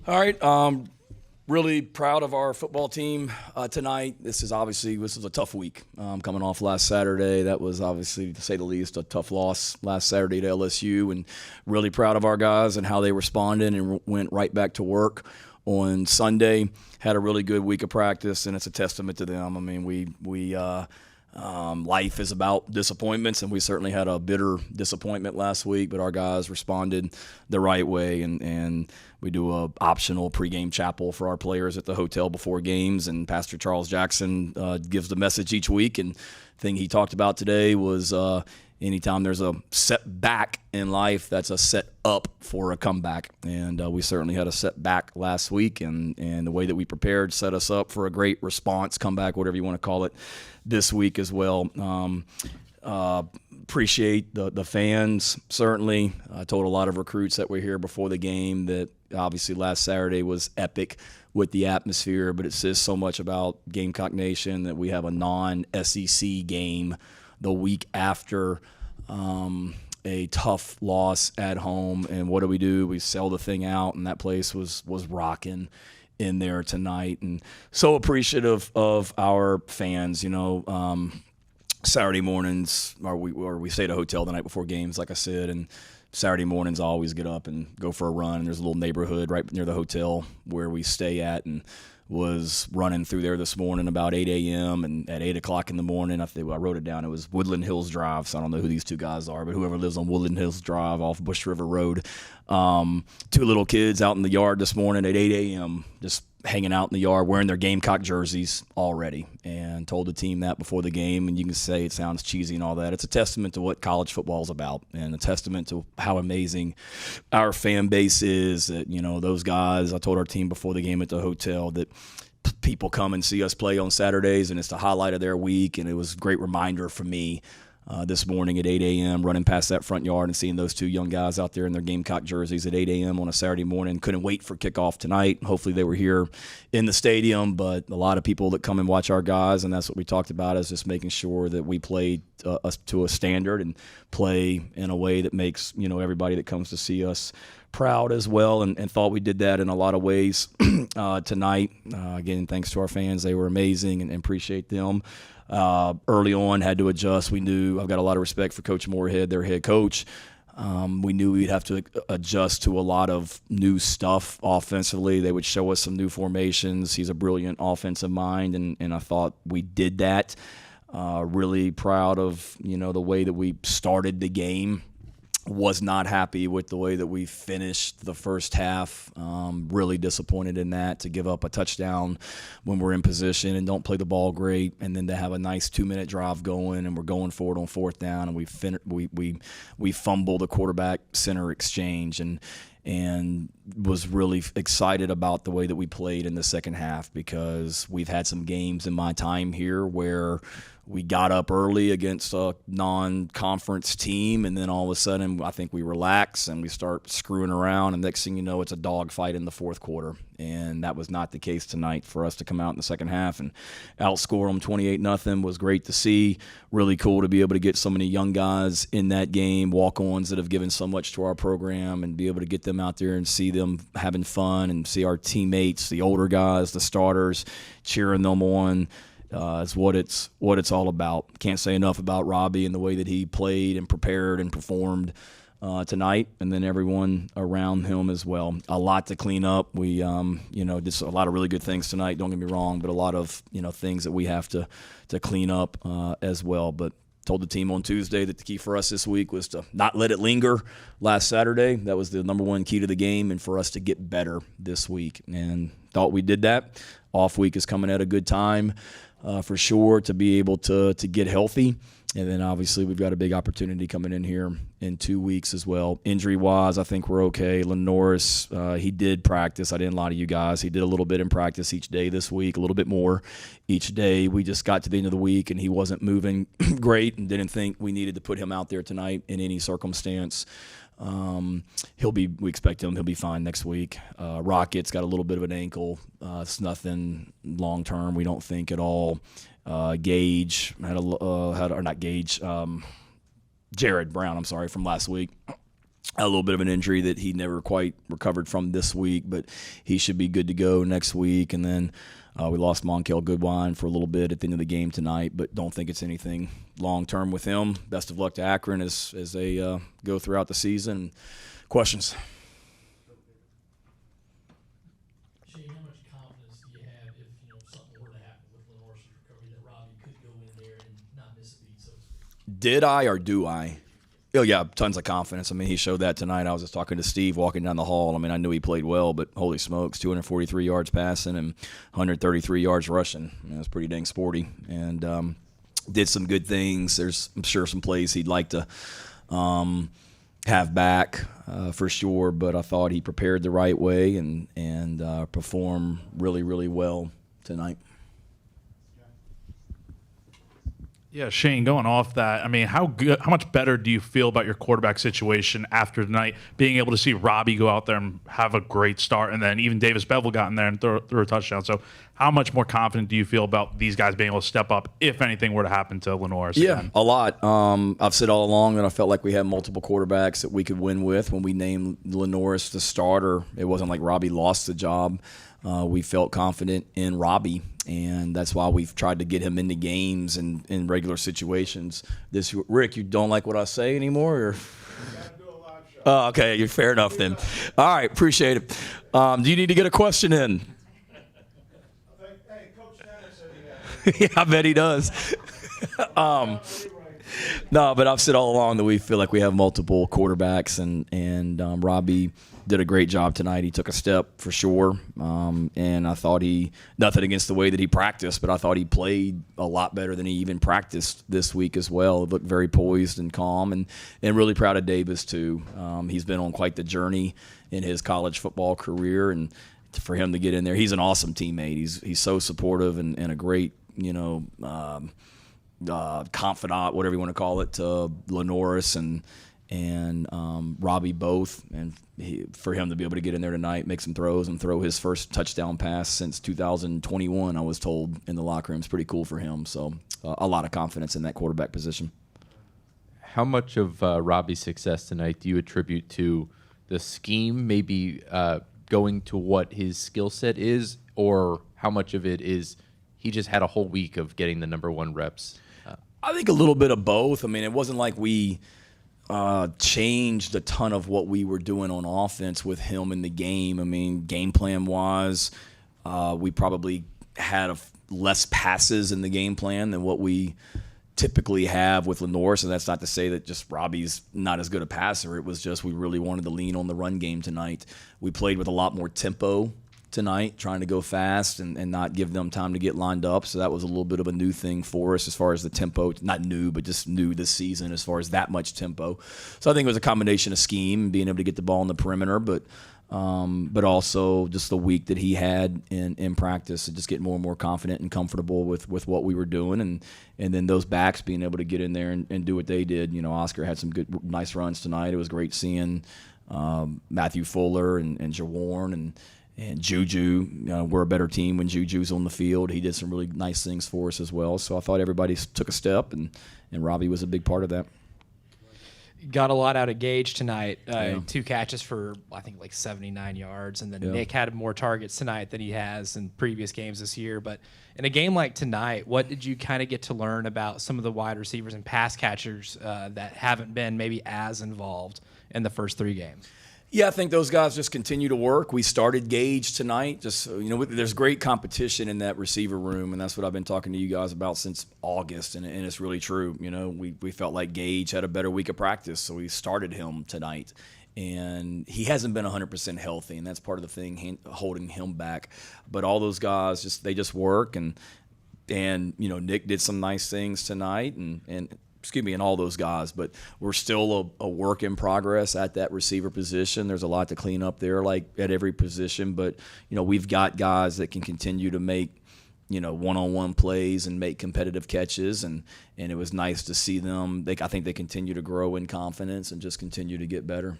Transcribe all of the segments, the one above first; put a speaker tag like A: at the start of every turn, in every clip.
A: All right. Really proud of our football team tonight. This was a tough week. Coming off last Saturday, that was obviously, to say the least, a tough loss last Saturday to LSU, and really proud of our guys and how they responded and went right back to work on Sunday. Had a really good week of practice, and it's a testament to them. I mean, life is about disappointments, and we certainly had a bitter disappointment last week, but our guys responded the right way, and we do a optional pregame chapel for our players at the hotel before games, and Pastor Charles Jackson gives the message each week, and the thing he talked about today was anytime there's a setback in life, that's a set up for a comeback. And we certainly had a setback last week, and the way that we prepared set us up for a great response, comeback, whatever you want to call it, this week as well. Appreciate the fans, certainly. I told a lot of recruits that were here before the game that obviously last Saturday was epic with the atmosphere, but it says so much about Gamecock Nation that we have a non-SEC game the week after a tough loss at home. And what do? We sell the thing out, and that place was rocking in there tonight. And so appreciative of our fans. Saturday mornings, we stay at a hotel the night before games, like I said, and Saturday mornings I always get up and go for a run. There's a little neighborhood right near the hotel where we stay at, and was running through there this morning about 8 a.m. and at 8 o'clock in the morning, I wrote it down. It was Woodland Hills Drive, so I don't know who these two guys are, but whoever lives on Woodland Hills Drive off Bush River Road. Two little kids out in the yard this morning at 8 a.m. just hanging out in the yard wearing their Gamecock jerseys already, and told the team that before the game. And you can say it sounds cheesy and all that. It's a testament to what college football is about, and a testament to how amazing our fan base is. That, those guys, I told our team before the game at the hotel that people come and see us play on Saturdays, and it's the highlight of their week. And it was a great reminder for me this morning at 8 a.m., running past that front yard and seeing those two young guys out there in their Gamecock jerseys at 8 a.m. on a Saturday morning. Couldn't wait for kickoff tonight. Hopefully they were here in the stadium, but a lot of people that come and watch our guys, and that's what we talked about, is just making sure that we play us to a standard and play in a way that makes everybody that comes to see us proud as well, and thought we did that in a lot of ways tonight. Again, thanks to our fans. They were amazing, and appreciate them. Early on, had to adjust. We knew, I've got a lot of respect for Coach Moorhead, their head coach. We knew we'd have to adjust to a lot of new stuff offensively. They would show us some new formations. He's a brilliant offensive mind, and I thought we did that. Really proud of the way that we started the game. Was not happy with the way that we finished the first half. Really disappointed in that, to give up a touchdown when we're in position and don't play the ball great, and then to have a nice 2-minute drive going, and we're going for it on fourth down, and we fumble the quarterback center exchange, and was really excited about the way that we played in the second half, because we've had some games in my time here where we got up early against a non-conference team, and then all of a sudden I think we relax and we start screwing around, and next thing you know, it's a dogfight in the fourth quarter. And that was not the case tonight. For us to come out in the second half and outscore them 28-0 was great to see. Really cool to be able to get so many young guys in that game, walk-ons that have given so much to our program, and be able to get them out there and see them having fun, and see our teammates, the older guys, the starters, cheering them on. Is what it's all about. Can't say enough about Robbie and the way that he played and prepared and performed tonight, and then everyone around him as well. A lot to clean up. We did a lot of really good things tonight, don't get me wrong, but a lot of things that we have to clean up as well. But told the team on Tuesday that the key for us this week was to not let it linger last Saturday. That was the number one key to the game, and for us to get better this week, and thought we did that. Off week is coming at a good time. For sure, to be able to get healthy. And then obviously we've got a big opportunity coming in here in 2 weeks as well. Injury-wise, I think we're okay. Len Norris, he did practice. I didn't lie to you guys. He did a little bit in practice each day this week, a little bit more each day. We just got to the end of the week, and he wasn't moving great, and didn't think we needed to put him out there tonight in any circumstance. We expect he'll be fine next week. Rocket's got a little bit of an ankle. It's nothing long term, we don't think at all. Gage Jared Brown, from last week. a little bit of an injury that he never quite recovered from this week, but he should be good to go next week. And then we lost Monkel Goodwine for a little bit at the end of the game tonight, but don't think it's anything long-term with him. Best of luck to Akron as they go throughout the season. Questions?
B: Shane, how much confidence do you have if something were to happen with Lenore's recovery that Robbie could go in there and not miss a beat, so to speak?
A: Did I or do I? Oh, yeah, tons of confidence. I mean, he showed that tonight. I was just talking to Steve walking down the hall. I mean, I knew he played well, but holy smokes, 243 yards passing and 133 yards rushing. That was pretty dang sporty. And did some good things. There's, I'm sure, some plays he'd like to have back for sure, but I thought he prepared the right way and performed really, really well tonight.
C: Yeah, Shane, going off that, I mean, how much better do you feel about your quarterback situation after tonight, being able to see Robbie go out there and have a great start, and then even Davis Bevel got in there and threw a touchdown. So how much more confident do you feel about these guys being able to step up if anything were to happen to Lenore's?
A: Yeah,
C: again?
A: a lot. I've said all along that I felt like we had multiple quarterbacks that we could win with. When we named Lenore's the starter, it wasn't like Robbie lost the job. We felt confident in Robbie, and that's why we've tried to get him into games and in regular situations. Rick, you don't like what I say anymore? Or? Oh, okay, you're fair enough then. All right, appreciate it. Do you need to get a question in?
D: Hey, Coach Tanner said he had.
A: Yeah, I bet he does. No, but I've said all along that we feel like we have multiple quarterbacks, and Robbie did a great job tonight. He took a step for sure, and I thought nothing against the way that he practiced, but I thought he played a lot better than he even practiced this week as well. He looked very poised and calm, and really proud of Davis too. He's been on quite the journey in his college football career, and for him to get in there, he's an awesome teammate. He's so supportive and a great, confidant, whatever you want to call it, to Lenore's and Robbie both, and for him to be able to get in there tonight, make some throws, and throw his first touchdown pass since 2021, I was told, in the locker room, is pretty cool for him. So a lot of confidence in that quarterback position.
E: How much of Robbie's success tonight do you attribute to the scheme, maybe going to what his skill set is, or how much of it is he just had a whole week of getting the number one reps?
A: I think a little bit of both. I mean, it wasn't like we changed a ton of what we were doing on offense with him in the game. I mean, game plan wise, we probably had less passes in the game plan than what we typically have with Lenore. So that's not to say that just Robbie's not as good a passer. It was just we really wanted to lean on the run game tonight. We played with a lot more tempo tonight, trying to go fast and not give them time to get lined up. So that was a little bit of a new thing for us as far as the tempo. Not new, but just new this season as far as that much tempo. So I think it was a combination of scheme and being able to get the ball in the perimeter, but also just the week that he had in practice and just getting more and more confident and comfortable with what we were doing. And then those backs being able to get in there and do what they did. Oscar had some good, nice runs tonight. It was great seeing Matthew Fuller and Jaworn and Juju. We're a better team when Juju's on the field. He did some really nice things for us as well. So I thought everybody took a step, and Robbie was a big part of that.
F: Got a lot out of Gage tonight.
A: Yeah.
F: 2 catches for, I think, like 79 yards. And then
A: Yeah.
F: Nick had more targets tonight than he has in previous games this year. But in a game like tonight, what did you kind of get to learn about some of the wide receivers and pass catchers that haven't been maybe as involved in the first 3 games?
A: Yeah, I think those guys just continue to work. We started Gage tonight. There's great competition in that receiver room, and that's what I've been talking to you guys about since August, and it's really true. We felt like Gage had a better week of practice, so we started him tonight. And he hasn't been 100% healthy, and that's part of the thing holding him back. But all those guys, they just work, and Nick did some nice things tonight, and all those guys, but we're still a work in progress at that receiver position. There's a lot to clean up there, like at every position, but we've got guys that can continue to make one-on-one plays and make competitive catches, and it was nice to see them. I think they continue to grow in confidence and just continue to get better.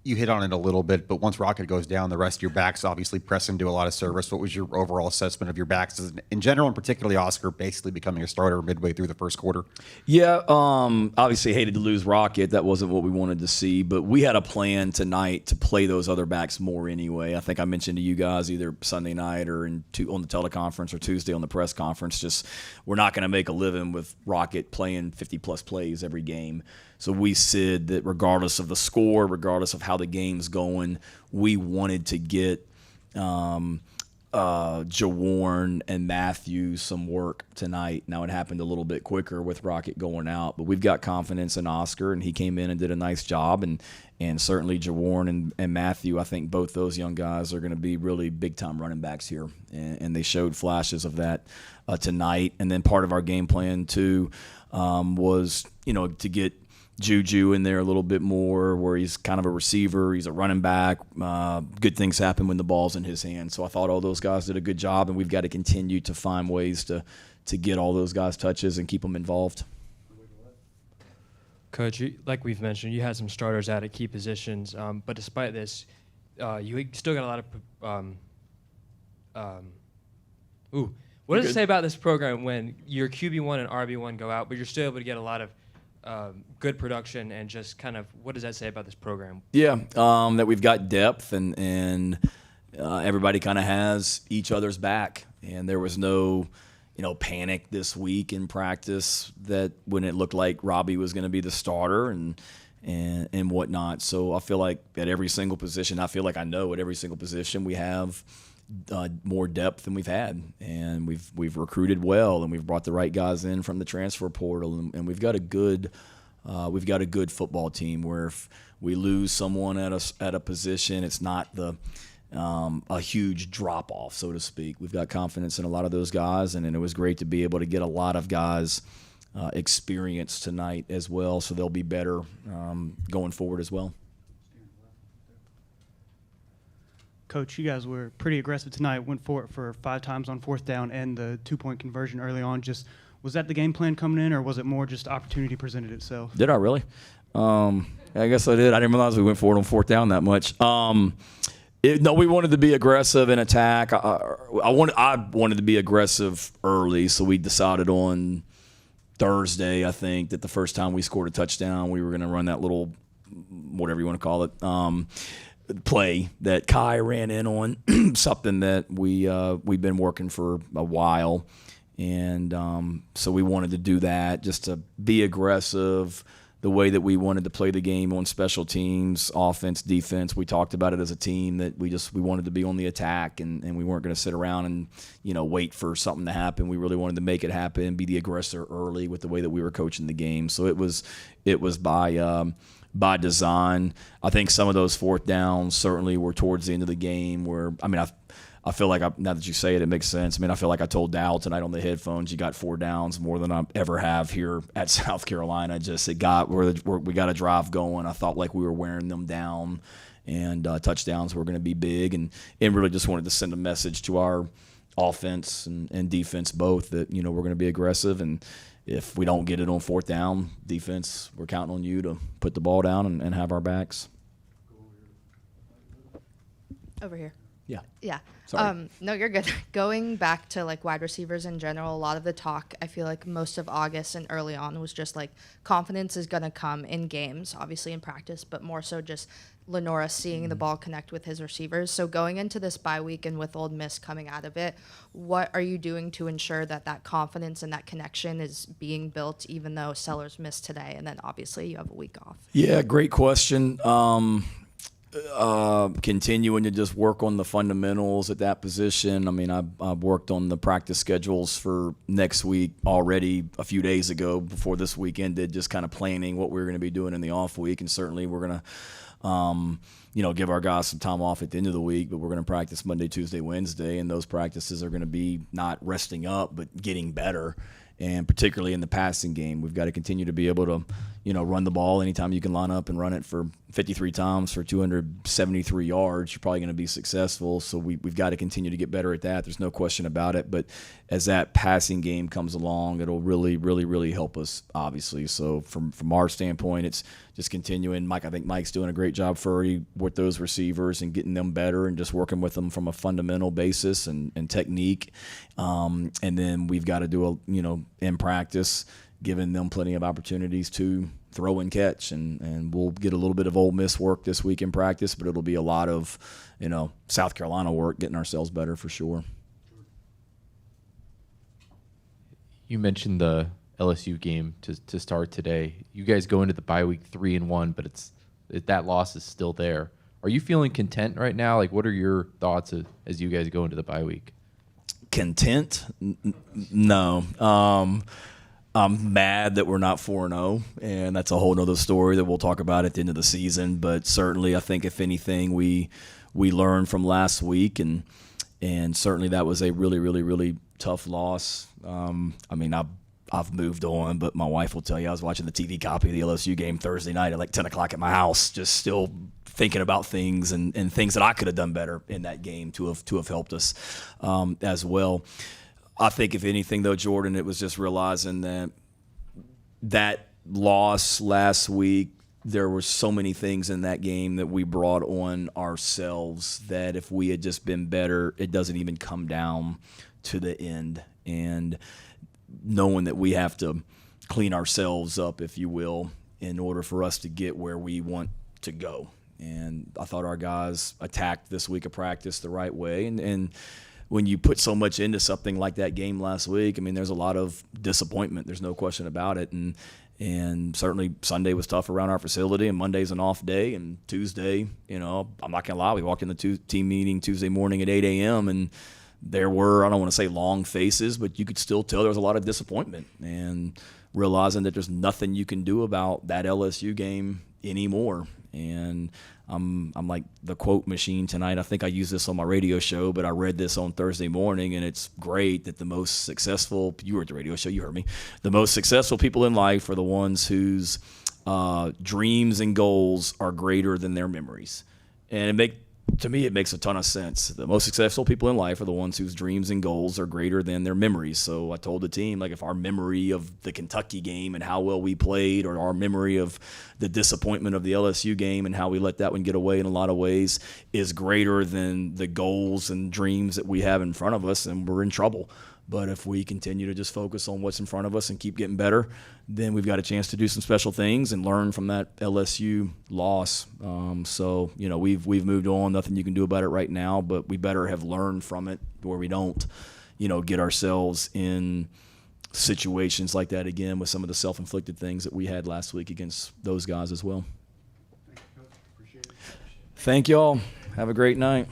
G: you hit on it a little bit, but once Rocket goes down, the rest of your backs obviously press into a lot of service. What was your overall assessment of your backs in general, and particularly Oscar basically becoming a starter midway through the first quarter?
A: Yeah, obviously hated to lose Rocket. That wasn't what we wanted to see, but we had a plan tonight to play those other backs more anyway. I think I mentioned to you guys either Sunday night or on the teleconference or Tuesday on the press conference, just we're not going to make a living with Rocket playing 50-plus plays every game. So we said that regardless of the score, regardless of how the game's going, we wanted to get Jaworn and Matthew some work tonight. Now, it happened a little bit quicker with Rocket going out, but we've got confidence in Oscar, and he came in and did a nice job. And certainly Jaworn and Matthew, I think both those young guys are going to be really big-time running backs here, and they showed flashes of that tonight. And then part of our game plan, too, was, to get Juju in there a little bit more, where he's kind of a receiver, he's a running back. Good things happen when the ball's in his hands. So I thought all those guys did a good job, and we've got to continue to find ways to get all those guys touches and keep them involved.
H: Coach, like we've mentioned, you had some starters out at key positions, but despite this, you still got a lot of what does it say about this program when your QB1 and RB1 go out, but you're still able to get a lot of good production, and just kind of what does that say about this program?
A: Yeah, that we've got depth, and everybody kind of has each other's back, and there was no panic this week in practice that when it looked like Robbie was going to be the starter and whatnot. So I feel like at every single position, at every single position we have more depth than we've had, and we've recruited well, and we've brought the right guys in from the transfer portal, and we've got a good football team where if we lose someone at a position, it's not a huge drop off, so to speak. We've got confidence in a lot of those guys, and it was great to be able to get a lot of guys experience tonight as well, so they'll be better going forward as well.
I: Coach, you guys were pretty aggressive tonight, went for it for 5 times on 4th down and the 2-point conversion early on. Just, was that the game plan coming in, or was it more just opportunity presented itself?
A: Did I really? I guess I did. I didn't realize we went for it on 4th down that much. No, we wanted to be aggressive in attack. I wanted to be aggressive early, so we decided on Thursday, I think, that the first time we scored a touchdown, we were going to run that little, whatever you want to call it, play that Kai ran in on, something that we've been working for a while, and so we wanted to do that just to be aggressive the way that we wanted to play the game on special teams, offense, defense. We talked about it as a team that we wanted to be on the attack, and we weren't going to sit around and wait for something to happen. We really wanted to make it happen, be the aggressor early with the way that we were coaching the game. So it was by design. I think some of those 4th downs certainly were towards the end of the game where, I feel like, now that you say it, it makes sense. I feel like I told Dow tonight on the headphones, you got 4 downs more than I ever have here at South Carolina. Just it got where we got a drive going. I thought like we were wearing them down, and touchdowns were going to be big, and really just wanted to send a message to our offense and defense both that, we're going to be aggressive, and if we don't get it on 4th down, defense, we're counting on you to put the ball down and have our backs.
J: Over here.
A: Yeah.
J: Yeah.
A: Sorry.
J: No, you're good. Going back to wide receivers in general, a lot of the talk, I feel like most of August and early on was just confidence is going to come in games, obviously in practice, but more so just Lenora seeing the ball connect with his receivers. So going into this bye week and with Ole Miss coming out of it, what are you doing to ensure that confidence and that connection is being built, even though Sellers missed today, and then obviously you have a week off?
A: Yeah, great question. Continuing to just work on the fundamentals at that position. I've worked on the practice schedules for next week already a few days ago before this week ended, just kind of planning what we were going to be doing in the off week, and certainly we're going to give our guys some time off at the end of the week, but we're going to practice Monday, Tuesday, Wednesday, and those practices are going to be not resting up, but getting better. And particularly in the passing game, we've got to continue to be able to, run the ball anytime you can line up and run it for 53 times for 273 yards, you're probably going to be successful. So we've got to continue to get better at that. There's no question about it. But as that passing game comes along, it'll really, really, really help us, obviously. So from our standpoint, it's just continuing. I think Mike's doing a great job with those receivers and getting them better and just working with them from a fundamental basis and technique. And then we've got to do in practice, giving them plenty of opportunities to throw and catch, and we'll get a little bit of Ole Miss work this week in practice, but it'll be a lot of, South Carolina work, getting ourselves better for sure.
E: You mentioned the LSU game to start today. You guys go into the bye week 3-1, but that loss is still there. Are you feeling content right now? Like, what are your thoughts as you guys go into the bye week?
A: Content? No. I'm mad that we're not 4-0, and that's a whole nother story that we'll talk about at the end of the season. But certainly, I think if anything, we learned from last week, and certainly that was a really, really, really tough loss. I've moved on, but my wife will tell you I was watching the TV copy of the LSU game Thursday night at like 10 o'clock at my house, just still thinking about things and things that I could have done better in that game to have helped us as well. I think if anything, though, Jordan, it was just realizing that loss last week, there were so many things in that game that we brought on ourselves that if we had just been better, it doesn't even come down to the end. And knowing that we have to clean ourselves up, if you will, in order for us to get where we want to go. And I thought our guys attacked this week of practice the right way. And when you put so much into something like that game last week, there's a lot of disappointment. There's no question about it. And certainly Sunday was tough around our facility, and Monday's an off day, and Tuesday, I'm not going to lie, we walked in the team meeting Tuesday morning at 8 a.m., and there were, I don't want to say long faces, but you could still tell there was a lot of disappointment and realizing that there's nothing you can do about that LSU game anymore. And I'm like the quote machine tonight. I think I used this on my radio show, but I read this on Thursday morning, and it's great that the most successful, you were at the radio show, you heard me, the most successful people in life are the ones whose dreams and goals are greater than their memories. And to me, it makes a ton of sense. The most successful people in life are the ones whose dreams and goals are greater than their memories. So I told the team, if our memory of the Kentucky game and how well we played, or our memory of the disappointment of the LSU game and how we let that one get away in a lot of ways is greater than the goals and dreams that we have in front of us, and we're in trouble. But if we continue to just focus on what's in front of us and keep getting better, then we've got a chance to do some special things and learn from that LSU loss. So we've moved on. Nothing you can do about it right now, but we better have learned from it where we don't, get ourselves in situations like that again with some of the self-inflicted things that we had last week against those guys as well.
I: Thank you, Coach. Appreciate it.
A: Thank y'all. Have a great night.